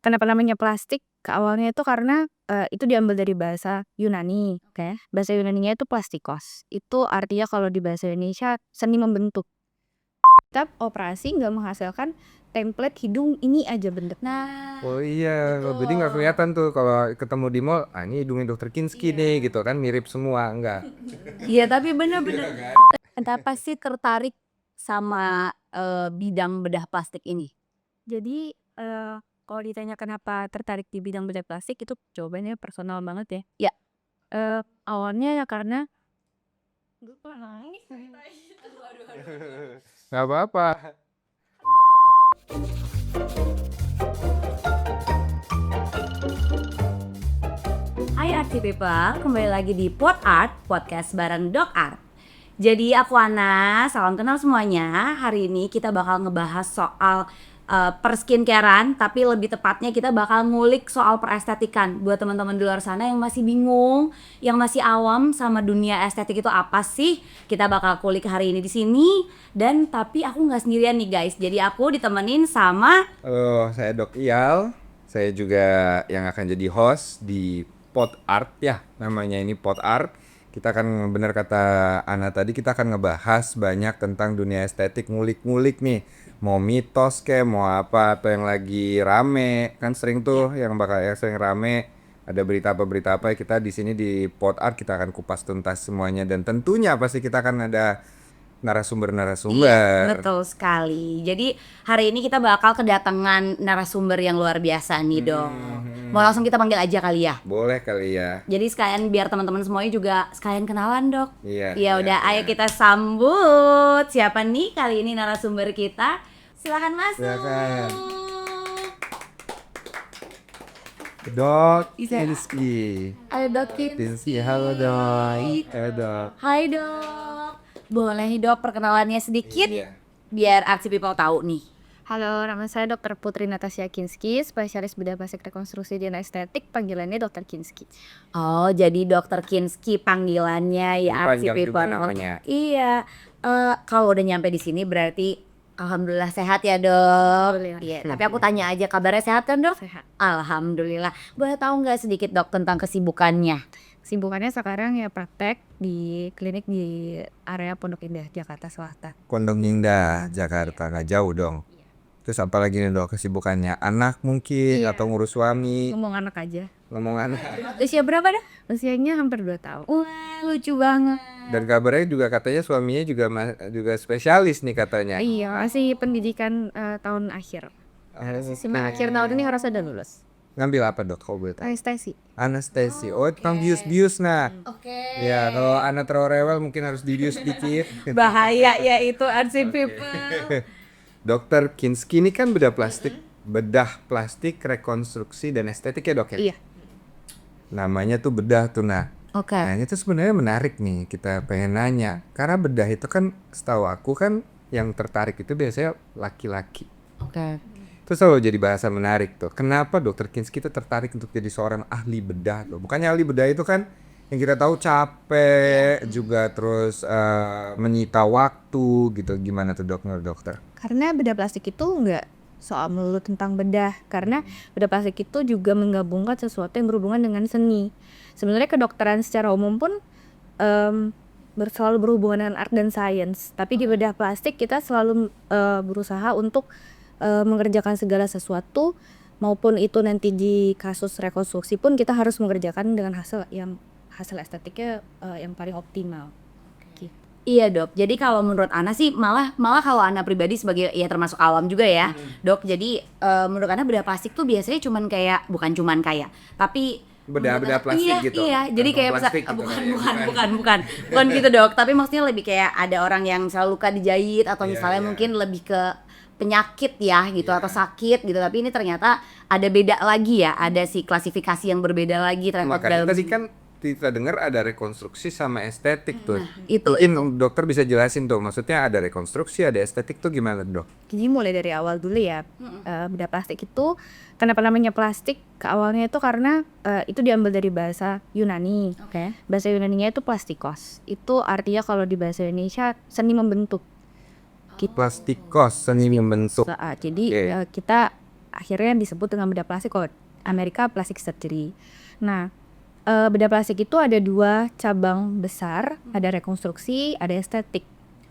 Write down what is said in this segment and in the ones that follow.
Kenapa namanya plastik? Awalnya itu karena, itu diambil dari bahasa Yunani, oke. Bahasa Yunaninya itu plastikos. Itu artinya kalau di bahasa Indonesia seni membentuk. Tetap operasi nggak menghasilkan template hidung ini aja bentuknya. Nah, Oh iya, jadi nggak betul. kelihatan tuh kalau ketemu di mall, ini hidungnya dokter Kinski nih gitu kan, mirip semua, enggak. Iya, tapi bener-bener. Kenapa sih tertarik sama bidang bedah plastik ini? Jadi, kalau ditanya kenapa tertarik di bidang bedah plastik itu jawabannya personal banget ya. Ya. Awalnya ya karena gue kok nangis Nggak apa-apa. Hai Artsy People, kembali lagi di Pod Art, podcast bareng Doc Art. Jadi aku Ana, salam kenal semuanya. Hari ini kita bakal ngebahas soal perskincarean, tapi lebih tepatnya kita bakal ngulik soal perestetikan. Buat teman-teman di luar sana yang masih bingung, yang masih awam sama dunia estetik itu apa sih? Kita bakal kulik hari ini di sini. Dan tapi aku nggak sendirian nih guys. Jadi aku ditemenin sama Halo, saya Dok Iyal. Saya juga yang akan jadi host di Pod Art ya, namanya ini Pod Art. Kita akan, benar kata Ana tadi, kita akan ngebahas banyak tentang dunia estetik, ngulik-ngulik nih. Mau mitos kayak mau apa atau yang lagi rame, kan sering tuh yang sering rame. Ada berita apa kita di sini di Pod Art kita akan kupas tuntas semuanya, dan tentunya pasti kita akan ada narasumber. Betul sekali. Jadi hari ini kita bakal kedatangan narasumber yang luar biasa nih dong. Mau langsung kita panggil aja kali ya. Boleh kali ya. Jadi sekalian biar teman-teman semuanya juga sekalian kenalan dok. Iya, Ya iya, udah, iya. ayo kita sambut. Siapa nih kali ini narasumber kita? Silakan masuk. Silakan. Dok Bisa. Kinski. Ayo dok. Kinski, halo dok. Halo dok. Hai dok. Boleh nih dok perkenalannya sedikit Iya. biar Artsy People tahu nih. Halo, nama saya Dr. Putri Natasha Kinski, spesialis bedah plastik rekonstruksi dan estetik, panggilannya Dr. Kinski. Oh, jadi Dokter Kinski panggilannya ya Artsy Panjang juga People. namanya. Iya. Kalau udah nyampe di sini berarti alhamdulillah sehat ya dok. Alhamdulillah. Iya. Tapi aku tanya aja, kabarnya sehat kan dok? Sehat. Alhamdulillah. Boleh tahu nggak sedikit dok tentang kesibukannya? Kesibukannya sekarang ya praktek di klinik di area Pondok Indah, Jakarta Selatan. Kondom Indah, Jakarta, nggak jauh dong. Terus apa lagi nih dok kesibukannya? Anak mungkin Iya. atau ngurus suami? Ngomong anak aja. Ngomong anak. Usia berapa dok? Usianya hampir 2 tahun. Wah, lucu banget. Dan kabarnya juga katanya suaminya juga spesialis nih katanya. Iya, masih pendidikan tahun akhir. Cuma akhir tahun ini harus ada lulus. Ngambil apa dok kalau boleh tahu? Anestesi. Anestesi. Oh, tukang bius-bius nah. Oke. Ya, kalau anak terlalu rewel mungkin harus dibius dikit. Bahaya ya itu Artsy People. Dokter Kinski ini kan bedah plastik, rekonstruksi dan estetik ya dok ya? Iya. Namanya tuh bedah tuh nah. Oke. Nah ini tuh sebenarnya menarik nih, kita pengen nanya. Karena bedah itu kan setahu aku kan yang tertarik itu biasanya laki-laki. Oke. Itu selalu jadi bahasan menarik tuh. Kenapa dokter Kinski itu tertarik untuk jadi seorang ahli bedah tuh? Bukannya ahli bedah itu kan yang kita tahu capek juga, terus menyita waktu gitu. Gimana tuh dok menurut dokter? Karena bedah plastik itu nggak soal melulu tentang bedah, karena bedah plastik itu juga menggabungkan sesuatu yang berhubungan dengan seni. Sebenarnya kedokteran secara umum pun selalu berhubungan dengan art dan science, tapi di bedah plastik kita selalu berusaha untuk mengerjakan segala sesuatu, maupun itu nanti di kasus rekonstruksi pun kita harus mengerjakan dengan hasil estetiknya yang paling optimal. Iya dok, jadi kalau menurut Ana sih malah kalau Ana pribadi sebagai ya termasuk awam juga ya dok, jadi menurut Ana bedah plastik tuh biasanya bukan cuman kayak tapi Bedah plastik gitu. Iya, jadi Kantong kayak plastik gitu bukan gitu dok, tapi maksudnya lebih kayak ada orang yang selalu luka dijahit atau Iya, misalnya iya. mungkin lebih ke penyakit ya gitu Iya. atau sakit gitu, tapi ini ternyata ada beda lagi ya, ada si klasifikasi yang berbeda lagi ternyata Makanya tadi kan kita dengar ada rekonstruksi sama estetik tuh. itu. Dokter bisa jelasin tuh, maksudnya ada rekonstruksi, ada estetik tuh gimana dok? Jadi mulai dari awal dulu ya, bedah plastik itu kenapa namanya plastik? Awalnya itu karena itu diambil dari bahasa Yunani. Oke. Bahasa Yunaninya itu plastikos. Itu artinya kalau di bahasa Indonesia seni membentuk. Plastikos, seni membentuk. Jadi Oke. kita akhirnya disebut dengan bedah plastik kalau Amerika plastic surgery. Nah, bedah plastik itu ada 2 cabang besar, ada rekonstruksi, ada estetik.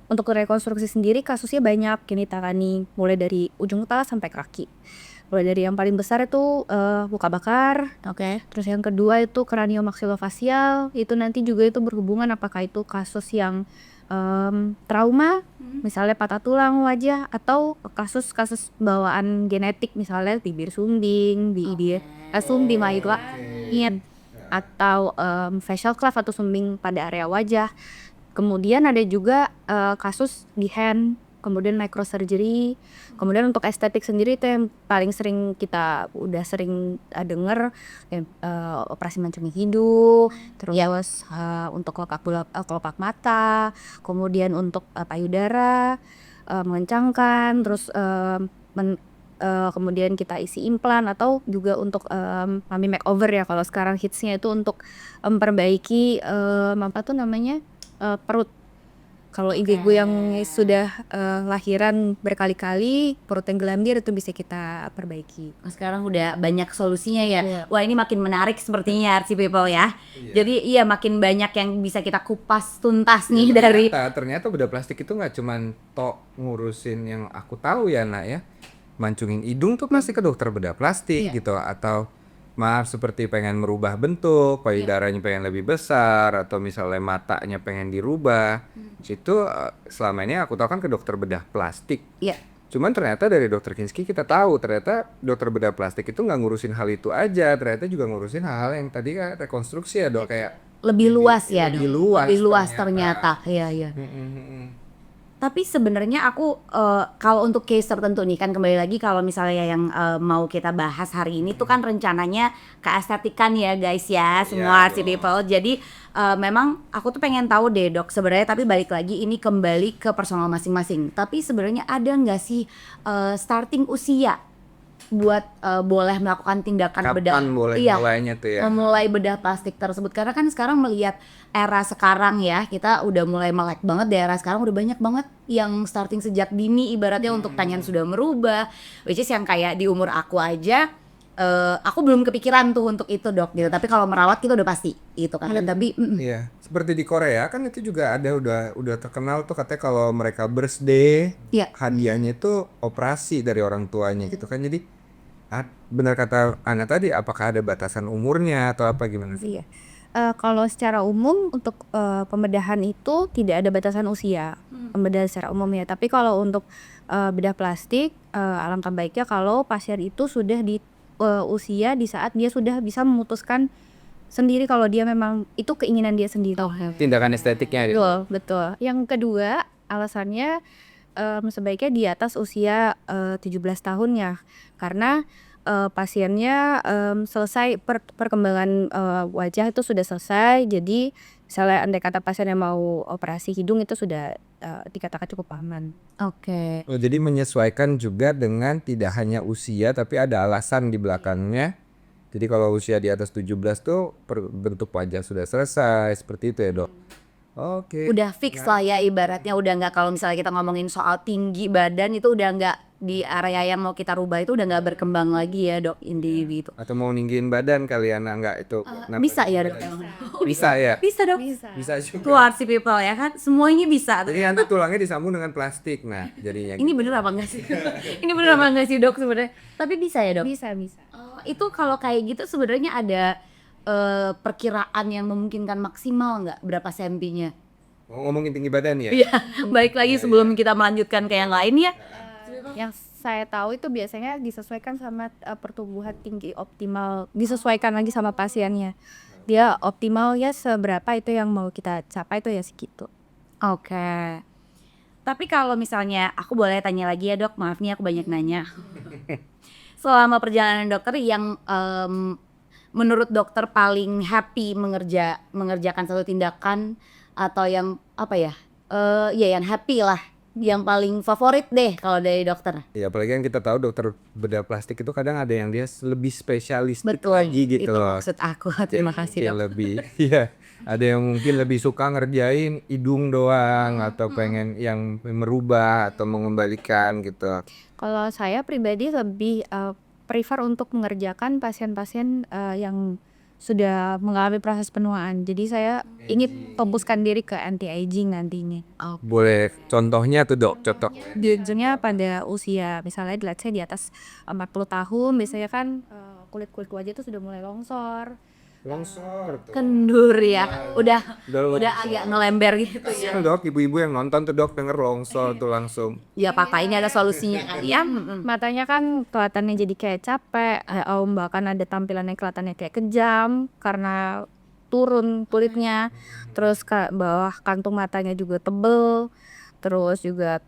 Untuk rekonstruksi sendiri kasusnya banyak yang ditangani, mulai dari ujung kepala sampai kaki. Mulai dari yang paling besar itu luka bakar, terus yang kedua itu kraniomaksilofacial, itu nanti juga itu berhubungan apakah itu kasus yang trauma, misalnya patah tulang wajah, atau kasus-kasus bawaan genetik, misalnya bibir sumbing, sumbing langit, atau facial cleft atau sumbing pada area wajah. Kemudian ada juga kasus di hand, kemudian microsurgery. Kemudian untuk estetik sendiri itu yang paling sering kita udah sering dengar, operasi mancung hidung, terus untuk kelopak mata, kemudian untuk payudara, mengencangkan, terus kemudian kita isi implan, atau juga untuk mummy makeover ya kalau sekarang hitsnya itu untuk memperbaiki perut. Kalau ibu-ibu yang sudah lahiran berkali-kali, perut yang gelambir itu bisa kita perbaiki. Sekarang udah banyak solusinya ya. Iya. Wah, ini makin menarik sepertinya RC People ya. Jadi iya makin banyak yang bisa kita kupas tuntas nih dari Ternyata bedah plastik itu nggak cuman ngurusin yang aku tahu ya nak ya, mancungin hidung tuh pasti ke dokter bedah plastik gitu, atau maaf seperti pengen merubah bentuk, payudaranya pengen lebih besar, atau misalnya matanya pengen dirubah, itu selama ini aku tahu kan ke dokter bedah plastik. Iya. Cuman ternyata dari dokter Kinski kita tahu ternyata dokter bedah plastik itu nggak ngurusin hal itu aja, ternyata juga ngurusin hal-hal yang tadi kan rekonstruksi ya dok, kayak lebih luas ya, lebih Dok. luas Lebih luas ternyata. Iya. Tapi sebenarnya aku kalau untuk case tertentu nih kan kembali lagi kalau misalnya yang mau kita bahas hari ini tuh kan rencananya keestetikan ya guys ya semua RC People. Jadi memang aku tuh pengen tahu deh dok sebenarnya, tapi balik lagi ini kembali ke personal masing-masing. Tapi sebenarnya ada nggak sih starting usia buat boleh melakukan tindakan bedah? kapan boleh mulainya tuh ya? Memulai bedah plastik tersebut, karena kan sekarang melihat era sekarang ya, kita udah mulai melek banget di era sekarang, udah banyak banget yang starting sejak dini ibaratnya untuk tangan sudah merubah, which is yang kayak di umur aku aja aku belum kepikiran tuh untuk itu dok gitu, tapi kalau merawat kita udah pasti itu kan. Tapi Iya, seperti di Korea kan itu juga ada udah terkenal tuh katanya kalau mereka birthday Iya. hadiahnya itu operasi dari orang tuanya gitu kan. Jadi benar kata Ana tadi, apakah ada batasan umurnya atau apa gimana sih? Iya. Kalau secara umum untuk pembedahan itu tidak ada batasan usia, pembedahan secara umum ya. Tapi kalau untuk bedah plastik, alangkah baiknya kalau pasien itu sudah di usia di saat dia sudah bisa memutuskan sendiri kalau dia memang itu keinginan dia sendiri. Tindakan estetiknya Betul. Yang kedua alasannya sebaiknya di atas usia 17 tahun ya, karena pasiennya selesai perkembangan wajah itu sudah selesai. Jadi misalnya andai kata pasien yang mau operasi hidung itu sudah dikatakan cukup aman. Oke. Oh, jadi menyesuaikan juga dengan tidak hanya usia tapi ada alasan di belakangnya. Jadi kalau usia di atas 17 tuh bentuk wajah sudah selesai, seperti itu ya dok? Oke. Udah fix lah ya ibaratnya, udah nggak, kalau misalnya kita ngomongin soal tinggi badan itu udah nggak di area yang mau kita rubah itu udah nggak berkembang lagi ya dok Indi gitu. Atau mau ninggiin badan kalian nggak itu? Bisa ya dok? Bisa ya? Bisa dok. Bisa juga. Tuh RC People ya kan, semuanya bisa. Jadi nanti tulangnya disambung dengan plastik, nah jadinya. Ini bener apa enggak sih? Ini bener apa enggak sih dok sebenarnya? Tapi bisa ya dok? Bisa. Itu kalau kayak gitu sebenarnya ada perkiraan yang memungkinkan maksimal nggak berapa sentinya? Ngomongin tinggi badan ya? Iya, baik lagi sebelum kita melanjutkan ke yang lain ya. Yang saya tahu itu biasanya disesuaikan sama pertumbuhan tinggi optimal, disesuaikan lagi sama pasiennya. Dia optimal ya seberapa itu yang mau kita capai itu ya segitu. Oke. Tapi kalau misalnya aku boleh tanya lagi ya dok, maaf nih aku banyak nanya. Selama perjalanan dokter yang menurut dokter paling happy mengerjakan satu tindakan atau yang apa ya? Ya yang happy lah, yang paling favorit deh kalau dari dokter. Ya apalagi kan kita tahu dokter bedah plastik itu kadang ada yang dia lebih spesialistik lagi gitu Itu loh. maksud aku. Terima kasih Yang dok. lebih, iya. Ada yang mungkin lebih suka ngerjain hidung doang atau pengen yang merubah atau mengembalikan gitu. Kalau saya pribadi lebih prefer untuk mengerjakan pasien-pasien yang sudah mengalami proses penuaan. Jadi saya ingin fokuskan diri ke anti aging nantinya. Boleh contohnya tuh dok, contoh. Biasanya pada usia misalnya let's say di atas 40 tahun biasanya kan kulit-kulit wajah itu sudah mulai longsor. Longsor tuh. Kendur ya. Udah Udah agak ngelember gitu ya. longsor dok, ibu-ibu yang nonton tuh dok denger longsor tuh langsung. Ya Pak, ini ada solusinya kan ya. Matanya kan kelihatannya jadi kayak capek, bahkan ada tampilannya kelihatannya kayak kejam karena turun kulitnya. Terus ke bawah kantung matanya juga tebel. Terus juga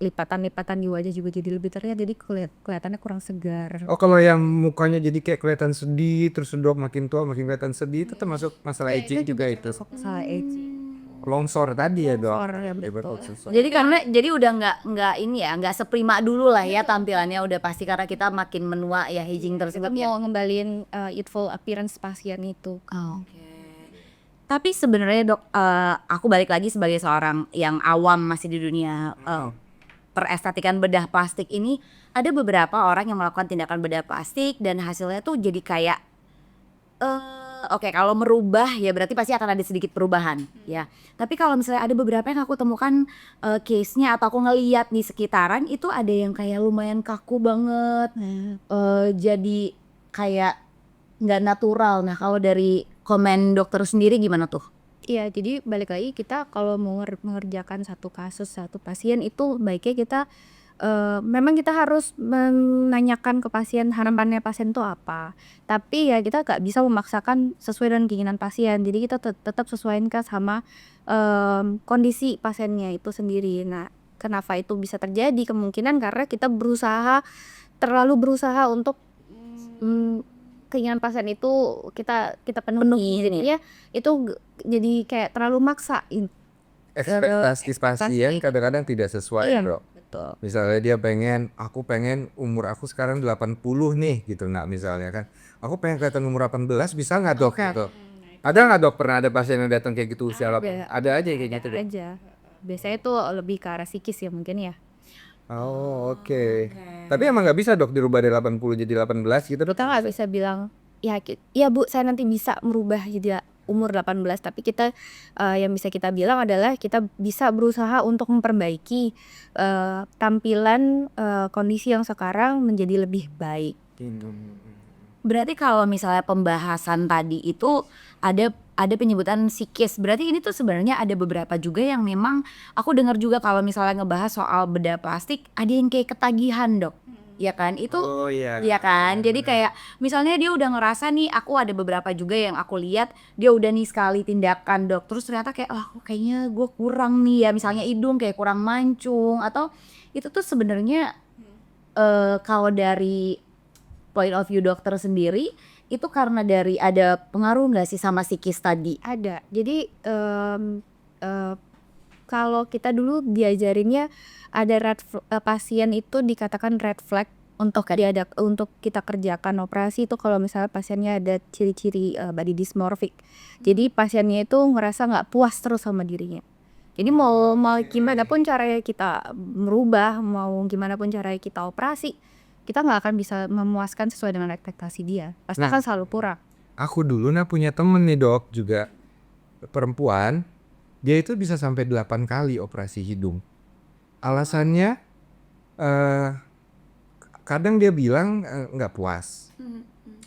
lipatan-lipatan di wajah juga jadi lebih terlihat, jadi kelihatannya kurang segar. Oh kalau yang mukanya jadi kayak kelihatan sedih, terus dok makin tua makin kelihatan sedih, itu termasuk masalah aging juga itu. Salah aging. Longsor tadi ya dok. Longsor, ya, Iya, betul. betul. Jadi udah nggak ini ya, nggak seprima dulu lah ya tampilannya, udah pasti karena kita makin menua ya aging Kita tersebut ya. mau ngembaliin youthful appearance pasien itu. Oke. Tapi sebenarnya dok, aku balik lagi sebagai seorang yang awam masih di dunia perestetikan bedah plastik ini, ada beberapa orang yang melakukan tindakan bedah plastik dan hasilnya tuh jadi kayak oke, kalau merubah ya berarti pasti akan ada sedikit perubahan ya. Tapi kalau misalnya ada beberapa yang aku temukan case-nya atau aku ngeliat di sekitaran itu ada yang kayak lumayan kaku banget, jadi kayak nggak natural. Nah kalau dari komen dokter sendiri gimana tuh? Iya, jadi balik lagi kita kalau mau mengerjakan satu kasus, satu pasien itu baiknya kita memang kita harus menanyakan ke pasien harapannya pasien itu apa. Tapi ya kita nggak bisa memaksakan sesuai dengan keinginan pasien. Jadi kita tetap sesuaikan sama kondisi pasiennya itu sendiri. Nah, kenapa itu bisa terjadi? Kemungkinan karena kita terlalu berusaha untuk keinginan pasien itu kita penuhi ya, itu jadi kayak terlalu maksain. Ekspektasi pasien kadang-kadang tidak sesuai Iya, dok. betul. Misalnya dia aku pengen umur aku sekarang 80 nih gitu, nah misalnya kan aku pengen kelihatan umur 18, bisa nggak dok gitu. Ada nggak dok, pernah ada pasien yang datang kayak gitu usia 8? Ada aja kayak gitu dok. Aja. Biasanya itu lebih ke arah psikis ya mungkin ya. Oh oke. Tapi emang nggak bisa dok dirubah dari 80 jadi 18 gitu dok? Kita nggak bisa bilang ya bu saya nanti bisa merubah jadi umur 18, tapi kita yang bisa kita bilang adalah kita bisa berusaha untuk memperbaiki tampilan kondisi yang sekarang menjadi lebih baik. Berarti kalau misalnya pembahasan tadi itu ada penyebutan psikis, berarti ini tuh sebenarnya ada beberapa juga yang memang aku dengar juga kalau misalnya ngebahas soal bedah plastik ada yang kayak ketagihan dok, ya kan? Itu Oh iya. ya kan, jadi kayak misalnya dia udah ngerasa nih, aku ada beberapa juga yang aku lihat dia udah nih sekali tindakan dok, terus ternyata kayak kayaknya gue kurang nih ya, misalnya hidung kayak kurang mancung, atau itu tuh sebenarnya kalau dari point of view dokter sendiri itu karena dari ada pengaruh nggak sih sama psikis tadi? Ada. Jadi kalau kita dulu diajarinnya ada pasien itu dikatakan red flag untuk kita kerjakan operasi itu kalau misalnya pasiennya ada ciri-ciri body dysmorphic. Jadi pasiennya itu ngerasa nggak puas terus sama dirinya. Jadi mau gimana pun caranya kita merubah, mau gimana pun caranya kita operasi, kita nggak akan bisa memuaskan sesuai dengan ekspektasi dia. Pasti akan selalu kurang. Aku dulu punya temen nih dok, juga perempuan, dia itu bisa sampai 8 kali operasi hidung. Alasannya kadang dia bilang nggak puas.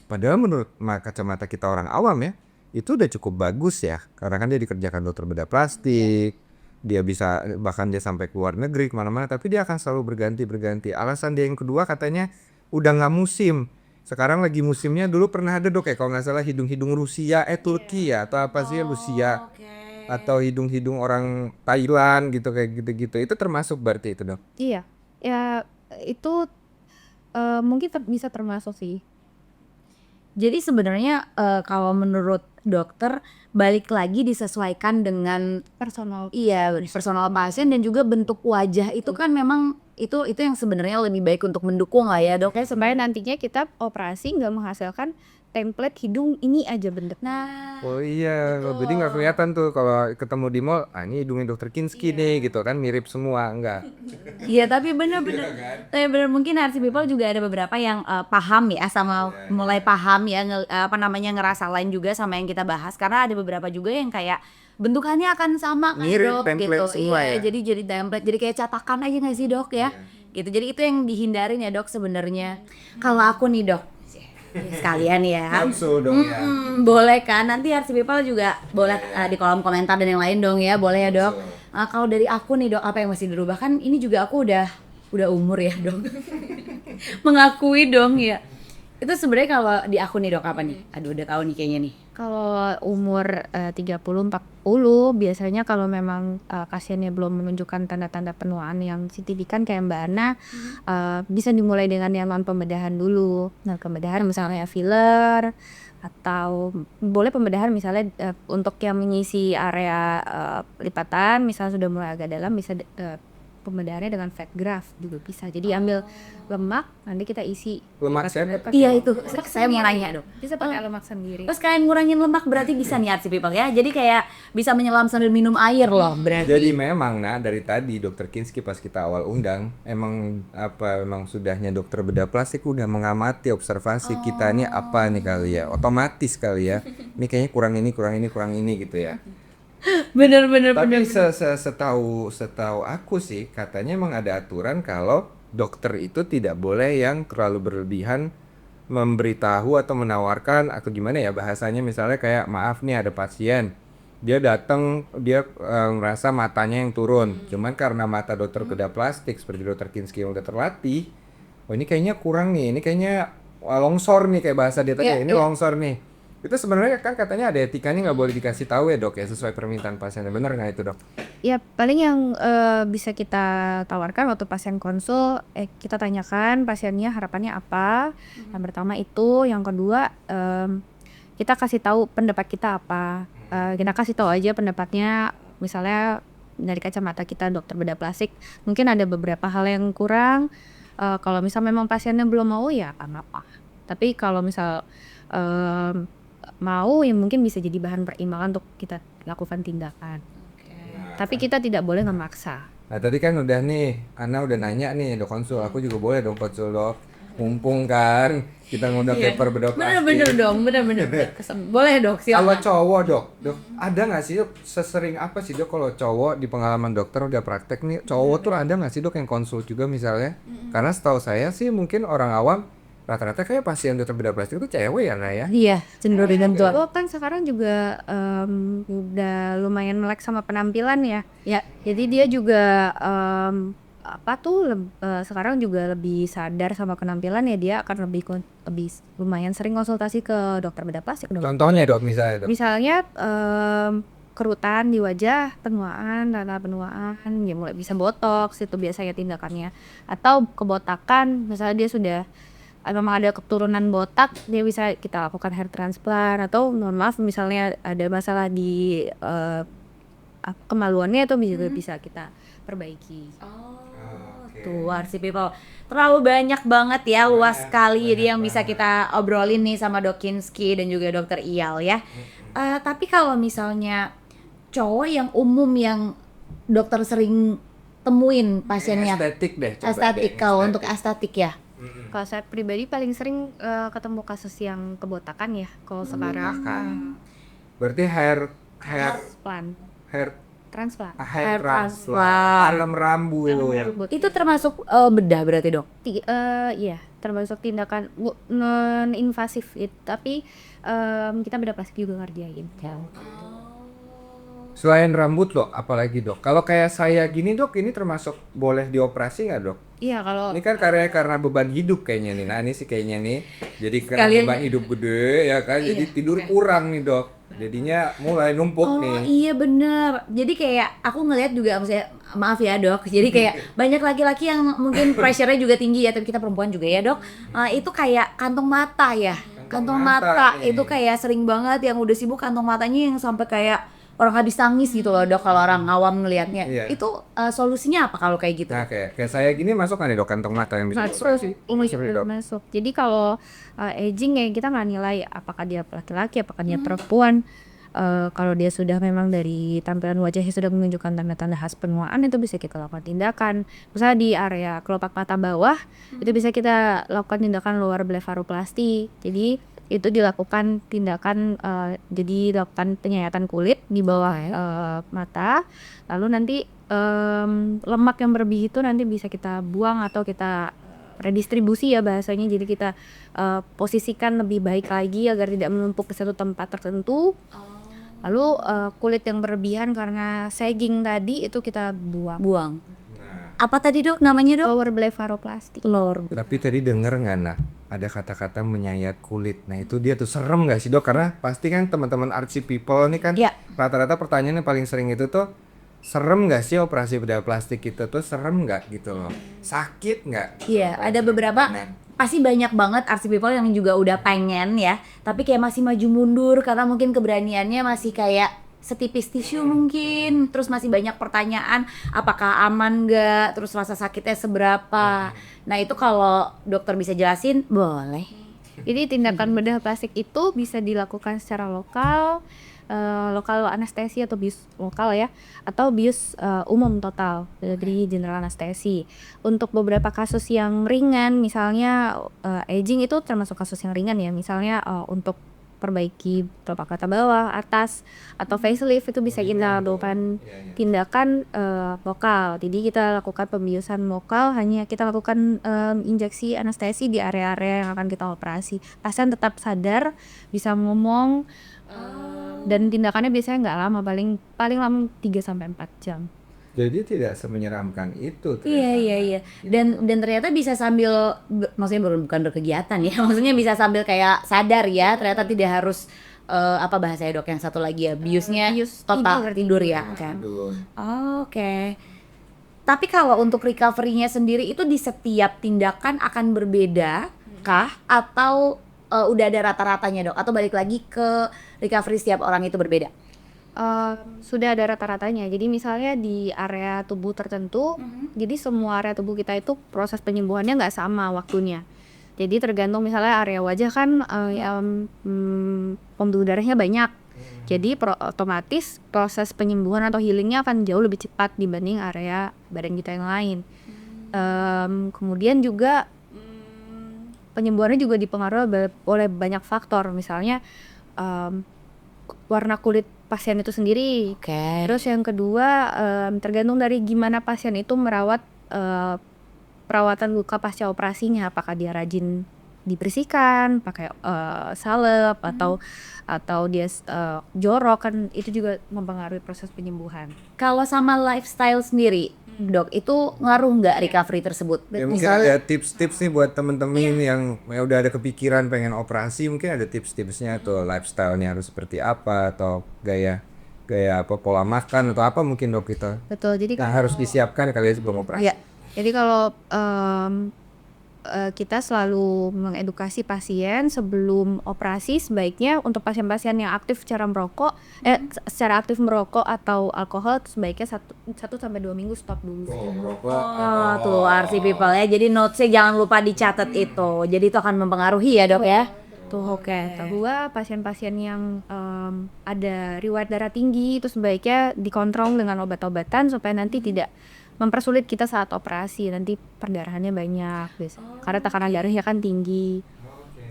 Padahal menurut kacamata kita orang awam ya, itu udah cukup bagus ya. Karena kan dia dikerjakan dokter bedah plastik, dia bisa bahkan dia sampai ke luar negeri kemana-mana, tapi dia akan selalu berganti. Alasan dia yang kedua katanya udah nggak musim. Sekarang lagi musimnya, dulu pernah ada dok kalau nggak salah hidung-hidung Rusia, Turki ya atau apa sih Rusia, atau hidung-hidung orang Thailand gitu kayak gitu-gitu. Itu termasuk berarti itu dok? Iya, ya itu mungkin bisa termasuk sih. Jadi sebenarnya kalau menurut dokter balik lagi disesuaikan dengan personal pasien dan juga bentuk wajah itu kan memang itu yang sebenarnya lebih baik untuk mendukung lah ya dok. Supaya nantinya kita operasi nggak menghasilkan template hidung ini aja bentuk. Nah, Oh iya, betul. jadi nggak kelihatan tuh kalau ketemu di mall, ini hidungnya dokter Kinski nih gitu kan, mirip semua, enggak. Iya tapi bener-bener tapi bener mungkin RC people juga ada beberapa yang paham ya sama mulai paham ya apa namanya ngerasain juga sama yang kita bahas karena ada beberapa juga yang kayak bentukannya akan sama kan Mirip, dok template gitu. semua Iya, ya? jadi template jadi kayak catakan aja nggak sih dok ya gitu jadi itu yang dihindarin ya dok sebenarnya. Kalau aku nih dok sekalian ya. Langsung dong ya. Boleh kan nanti RC people juga boleh di kolom komentar dan yang lain dong ya boleh ya dok. Kalau dari aku nih dok apa yang masih dirubah kan ini juga aku udah umur ya dok. Mengakui dong ya. Itu sebenarnya kalau di aku nih dok apa nih? Aduh udah tahu nih kayaknya nih. Kalau umur 30-40 biasanya kalau memang pasiennya belum menunjukkan tanda-tanda penuaan yang signifikan kayak Mbak Ana, bisa dimulai dengan yang non pembedahan dulu. Nah, pembedahan misalnya filler atau boleh pembedahan misalnya untuk yang mengisi area lipatan, misalnya sudah mulai agak dalam bisa pembedahannya dengan fat graft juga bisa. Jadi ambil lemak, nanti kita isi. Lemak saya Iya itu saya mau nanya dok. Bisa pakai lemak sendiri. Terus kalian ngurangin lemak berarti bisa nih RC people ya. Jadi kayak bisa menyelam sambil minum air loh berarti. Jadi memang dari tadi dokter Kinski pas kita awal undang emang sudahnya dokter bedah plastik udah mengamati observasi kita ini apa nih kali ya, otomatis kali ya. Ini kayaknya kurang ini gitu ya. Bener. Tapi setahu aku sih katanya emang ada aturan kalau dokter itu tidak boleh yang terlalu berlebihan memberitahu atau menawarkan atau gimana ya bahasanya, misalnya kayak maaf nih ada pasien dia datang dia ngerasa matanya yang turun, cuman karena mata dokter bedah plastik seperti dokter Kinski yang udah terlatih, oh ini kayaknya kurang nih, ini kayaknya longsor nih kayak bahasa dia tadi, ini longsor nih. Itu sebenarnya kan katanya ada etikanya, nggak boleh dikasih tahu ya dok ya, sesuai permintaan pasiennya, benar nggak itu dok? Ya paling yang bisa kita tawarkan waktu pasien konsul, kita tanyakan pasiennya harapannya apa. Yang pertama itu, yang kedua kita kasih tahu pendapat kita apa. Kita kasih tahu aja pendapatnya, misalnya dari kacamata kita dokter bedah plastik mungkin ada beberapa hal yang kurang. Kalau misal memang pasiennya belum mau ya apa-apa. Tapi kalau misal mau ya mungkin bisa jadi bahan pertimbangan untuk kita lakukan tindakan. Tapi kita tidak boleh memaksa. Nah tadi kan udah nih, Ana udah nanya nih dok konsul, aku juga boleh dong konsul dok, mumpung kan kita ngundang paper bedah plastik. Bener dong, bener. Boleh dok Kalau silakan. cowok dok, ada nggak sih dok, sesering apa sih dok kalau cowok di pengalaman dokter udah praktek nih, cowok tuh ada nggak sih dok yang konsul juga misalnya? Karena setahu saya sih mungkin orang awam rata-rata kayak pasien dokter bedah plastik itu cewek ya Naya? Iya, cenderung tua. Oh kan sekarang juga udah lumayan melek sama penampilan ya. Ya, jadi dia juga sekarang juga lebih sadar sama penampilan ya, dia akan lebih lumayan sering konsultasi ke dokter bedah plastik dong. Contohnya dok misalnya dok? Misalnya kerutan di wajah, tanda penuaan, ya mulai bisa botox itu biasanya tindakannya. Atau kebotakan, misalnya dia sudah memang ada keturunan botak, dia bisa kita lakukan hair transplant. Atau mohon maaf misalnya ada masalah di kemaluannya itu juga bisa kita perbaiki. Tuh RC people terlalu banyak banget ya, luas sekali jadi yang bisa kita obrolin nih sama Dok Kinski dan juga Dokter Iyal ya. Tapi kalau misalnya cowok yang umum yang dokter sering temuin pasiennya Estetik deh, coba estetik, deh, kalau estetik. untuk estetik ya. Kalau saya pribadi paling sering ketemu kasus yang kebotakan ya kalau sekarang. Berarti hair Transplant. transplant. alam rambu itu ya. Itu termasuk bedah berarti dok? Iya, termasuk tindakan non invasif tapi kita bedah plastik juga ngerjain. Selain rambut dok, apalagi dok? Kalau kayak saya gini dok, ini termasuk boleh dioperasi nggak dok? Iya, kalau Ini kan karena beban hidup kayaknya nih. Nah ini sih kayaknya nih, jadi karena Sekalian- beban hidup gede ya kan, jadi tidur kurang nih dok. Jadinya mulai numpuk nih. Iya bener. Jadi kayak aku ngelihat juga, maksudnya maaf ya dok. Jadi kayak banyak laki-laki yang mungkin pressure-nya juga tinggi ya, tapi kita perempuan juga ya dok. Itu kayak kantong mata ya. Kantong mata nih. itu kayak sering banget yang udah sibuk kantong matanya yang sampai kayak orang habis nangis gitu loh dok kalau orang awam ngelihatnya. Iya. Itu solusinya apa kalau kayak gitu? Nah kayak saya gini masuk nggak nih dok kantong mata yang bisa Masuk. Jadi kalau aging ya kita nggak nilai apakah dia laki-laki, apakah dia perempuan. Kalau dia sudah memang dari tampilan wajahnya sudah menunjukkan tanda-tanda khas penuaan, itu bisa kita lakukan tindakan. Misalnya di area kelopak mata bawah, itu bisa kita lakukan tindakan lower blepharoplasty. Jadi itu dilakukan tindakan jadi dilakukan penyayatan kulit di bawah mata, lalu nanti lemak yang berlebih itu nanti bisa kita buang atau kita redistribusi ya bahasanya, jadi kita posisikan lebih baik lagi agar tidak menumpuk ke satu tempat tertentu. Lalu kulit yang berlebihan karena sagging tadi itu kita buang. Apa tadi dok namanya dok? Lower blepharoplasty. Tapi tadi denger nggak nah ada kata-kata menyayat kulit. Nah itu dia tuh serem nggak sih dok? Karena pasti kan teman-teman artsy people nih kan Iya. rata-rata pertanyaannya paling sering itu tuh serem nggak sih operasi bedah plastik itu tuh serem nggak gitu loh? Sakit nggak? Iya, ada beberapa pasti banyak banget artsy people yang juga udah pengen ya, tapi kayak masih maju mundur karena mungkin keberaniannya masih kayak setipis tisu mungkin, terus masih banyak pertanyaan apakah aman nggak, terus rasa sakitnya seberapa. Nah itu kalau dokter bisa jelasin boleh. Jadi tindakan bedah plastik itu bisa dilakukan secara lokal, lokal anestesi atau bius lokal ya, atau bius umum total dari general anestesi. Untuk beberapa kasus yang ringan, misalnya aging itu termasuk kasus yang ringan ya, misalnya untuk perbaiki kelopak mata bawah, atas, atau facelift itu bisa kita lakukan tindakan lokal. Jadi kita lakukan pembiusan lokal, hanya kita lakukan injeksi anestesi di area-area yang akan kita operasi. Pasien tetap sadar, bisa ngomong, dan tindakannya biasanya nggak lama, paling lama 3-4 jam. Jadi tidak semenyeramkan itu. Iya. Dan ternyata bisa sambil maksudnya bukan berkegiatan ya. Maksudnya bisa sambil kayak sadar ya. Ternyata tidak harus apa bahasanya dok yang satu lagi ya. Biusnya Bius total tidur ya kan. Aduh. Oke. Tapi kalau untuk recovery-nya sendiri itu di setiap tindakan akan berbeda kah atau udah ada rata-ratanya dok? Atau balik lagi ke recovery setiap orang itu berbeda? Sudah ada rata-ratanya. Jadi misalnya di area tubuh tertentu, jadi semua area tubuh kita itu proses penyembuhannya nggak sama waktunya. Jadi tergantung, misalnya area wajah kan pembuluh darahnya banyak. Jadi otomatis proses penyembuhan atau healingnya akan jauh lebih cepat dibanding area badan kita yang lain. Kemudian juga penyembuhannya juga dipengaruhi oleh banyak faktor, misalnya warna kulit pasien itu sendiri. Oke. Terus yang kedua tergantung dari gimana pasien itu merawat perawatan luka pasca operasinya, apakah dia rajin dibersihkan pakai salep atau dia jorok, kan itu juga mempengaruhi proses penyembuhan. Kalau sama lifestyle sendiri dok, itu ngaruh nggak recovery tersebut? Ya, mungkin ada tips-tips nih buat temen-temen yang udah ada kepikiran pengen operasi, mungkin ada tips-tipsnya tuh, lifestyle-nya harus seperti apa, atau gaya apa, pola makan atau apa mungkin dok kita. Betul. Jadi Harus disiapkan kali ya sebelum operasi. ya, jadi kalau kita selalu mengedukasi pasien sebelum operasi, sebaiknya untuk pasien-pasien yang aktif secara merokok atau alkohol, sebaiknya 1-2 minggu stop dulu. Oh tuh artsy people ya, jadi notesnya jangan lupa dicatat itu, jadi itu akan mempengaruhi ya dok ya. Tuh oke. Kedua, pasien-pasien yang ada riwayat darah tinggi itu sebaiknya dikontrol dengan obat-obatan supaya nanti tidak mempersulit kita saat operasi, nanti perdarahannya banyak karena tekanan darahnya kan tinggi.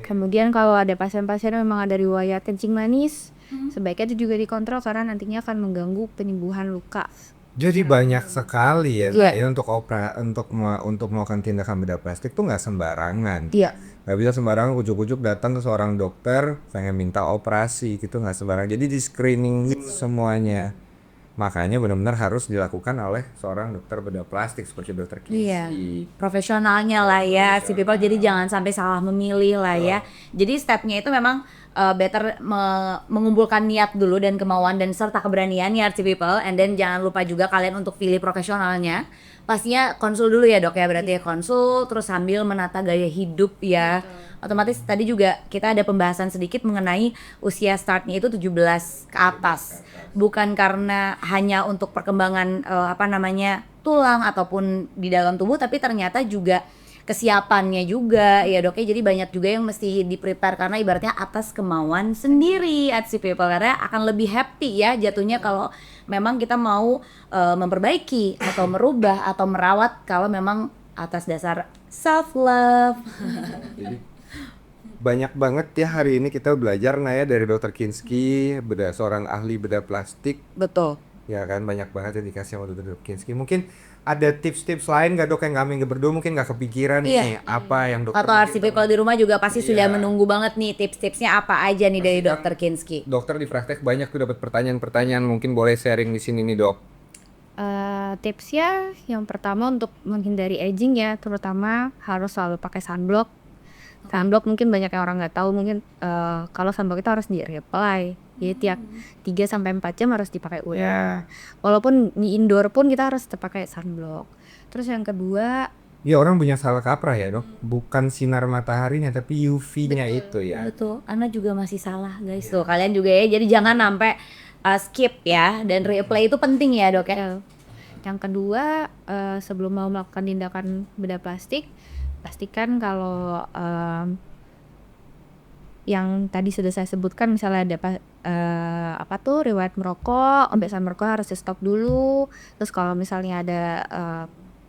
Kemudian kalau ada pasien-pasien yang memang ada riwayat kencing manis, sebaiknya itu juga dikontrol karena nantinya akan mengganggu penyembuhan luka. Jadi banyak sekali ya, Iya. ya untuk melakukan tindakan bedah plastik tuh nggak sembarangan. Iya. Nggak bisa sembarangan ujuk-ujuk datang ke seorang dokter pengen minta operasi gitu, nggak sembarangan. Jadi di screening semuanya. Makanya benar-benar harus dilakukan oleh seorang dokter bedah plastik seperti dokter Kisi. Iya, profesionalnya lah ya si people, jadi jangan sampai salah memilih lah ya. Jadi stepnya itu memang better mengumpulkan niat dulu dan kemauan dan serta keberanian ya RC people, and then jangan lupa juga kalian untuk pilih profesionalnya. Pastinya konsul dulu ya dok ya, berarti ya konsul terus sambil menata gaya hidup ya. Otomatis tadi juga kita ada pembahasan sedikit mengenai usia startnya itu 17 ke atas. Bukan karena hanya untuk perkembangan tulang ataupun di dalam tubuh, tapi ternyata juga kesiapannya juga ya dok ya. Jadi banyak juga yang mesti di prepare karena ibaratnya atas kemauan sendiri at si people, karena akan lebih happy ya jatuhnya kalau memang kita mau memperbaiki atau merubah atau merawat kalau memang atas dasar self love. Jadi banyak banget ya hari ini kita belajar Naya dari Dr. Kinski, seorang ahli bedah plastik. Betul. Ya kan, banyak banget yang dikasih sama Dr. Kinski. Mungkin ada tips-tips lain gak dok yang kami berdua mungkin gak kepikiran nih apa yang dokter atau RC people di rumah juga pasti sudah menunggu banget nih tips-tipsnya apa aja nih dari Dr. Kinski. Dokter di praktek banyak tuh dapat pertanyaan-pertanyaan, mungkin boleh sharing di sini nih dok. Tipsnya yang pertama untuk menghindari aging ya, terutama harus selalu pakai sunblock. Sunblock mungkin banyak yang orang nggak tahu, mungkin kalau sunblock itu harus di-reapply. Jadi tiap 3-4 jam harus dipakai ulang. Walaupun di indoor pun kita harus pakai sunblock. Terus yang kedua, ya orang punya salah kaprah ya dok, bukan sinar mataharinya tapi UV-nya itu ya. Betul, Ana juga masih salah guys tuh, kalian juga ya. Jadi jangan sampai skip ya, dan reapply itu penting ya dok ya. Yang kedua, sebelum mau melakukan tindakan bedah plastik, pastikan kalau yang tadi sudah saya sebutkan, misalnya ada riwayat merokok, kebiasaan merokok harus di stop dulu. Terus kalau misalnya ada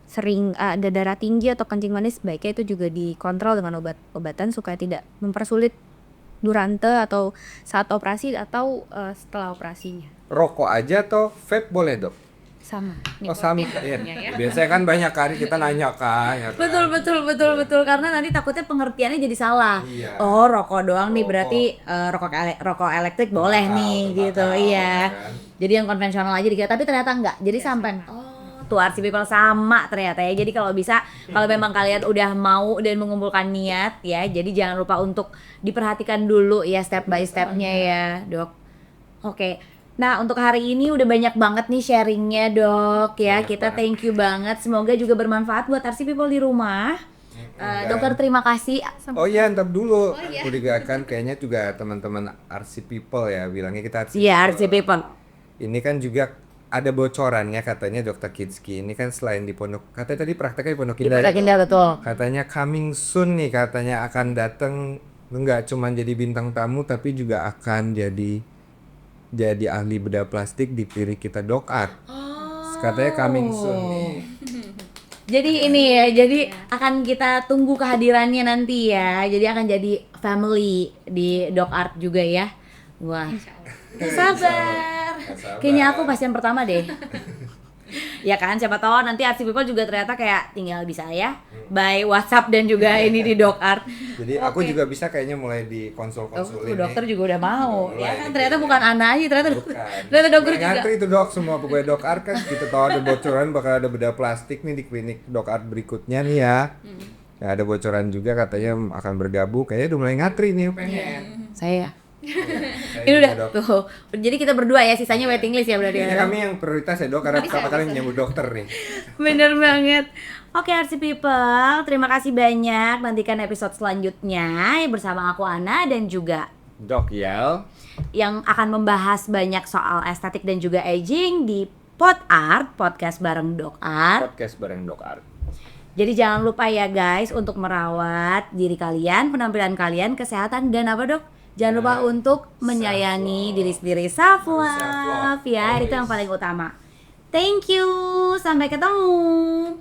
sering ada darah tinggi atau kencing manis, baiknya itu juga dikontrol dengan obat-obatan supaya tidak mempersulit durante atau saat operasi atau setelah operasinya. Rokok aja atau vape boleh dok? Sama. Oh sama ya. Biasanya kan banyak kali kita nanya kan. Ya kan? Betul karena nanti takutnya pengertiannya jadi salah. Iya. Oh rokok doang nih berarti rokok elektrik boleh nih gitu. Iya. Kan? Jadi yang konvensional aja dikira, tapi ternyata enggak. Jadi sampai tuh RC people sama ternyata ya. Jadi kalau bisa, kalau memang kalian udah mau dan mengumpulkan niat ya, jadi jangan lupa untuk diperhatikan dulu ya step by stepnya ya dok. Oke. Nah untuk hari ini udah banyak banget nih sharingnya dok ya. Kita thank you banget, semoga juga bermanfaat buat RC people di rumah. Dokter terima kasih. Oh iya, ntar dulu. Aku kan kayaknya juga teman-teman RC people ya bilangnya kita RC Iya RC people. Ini kan juga ada bocorannya katanya Dr. Kinski ini kan selain di Pondok, katanya tadi prakteknya di Pondok Indah. Pondok Indah betul. Katanya coming soon nih, katanya akan datang nggak cuma jadi bintang tamu tapi juga akan jadi ahli bedah plastik di klinik kita Doc Art. Katanya coming soon nih. Jadi ini ya, jadi akan kita tunggu kehadirannya nanti ya. Jadi akan jadi family di Doc Art juga ya. Wah. Sabar. Kayaknya aku pasien pertama deh. Ya kan, siapa tahu nanti RC people juga ternyata kayak tinggal bisa ya by WhatsApp dan juga ini di Doc Art. Jadi aku juga bisa kayaknya mulai di konsul-konsulin. Dokter juga udah mau. Ya kan, Mulai ternyata gitu. bukan Ana aja, ternyata Bukan. dokter juga. Ngantri itu dok, semua pokoknya Doc Art kan kita tahu ada bocoran bakal ada bedah plastik nih di klinik Doc Art berikutnya nih ya. Ya ada bocoran juga katanya akan bergabung, kayaknya udah mulai ngantri nih pengen. Saya ini udah tuh. Jadi kita berdua ya, sisanya waiting list ya berarti. Ini kami yang prioritas ya dok, karena pertama kali menyambut dokter nih. Bener banget. Oke RC people, terima kasih banyak. Nantikan episode selanjutnya bersama aku Ana dan juga Dok Yel yang akan membahas banyak soal estetik dan juga aging di Pod Art, podcast bareng Doc Art. Podcast bareng Doc Art. Jadi jangan lupa ya guys untuk merawat diri kalian, penampilan kalian, kesehatan dan apa dok? Jangan lupa untuk menyayangi diri sendiri, self love ya, itu yang paling utama. Thank you, sampai ketemu.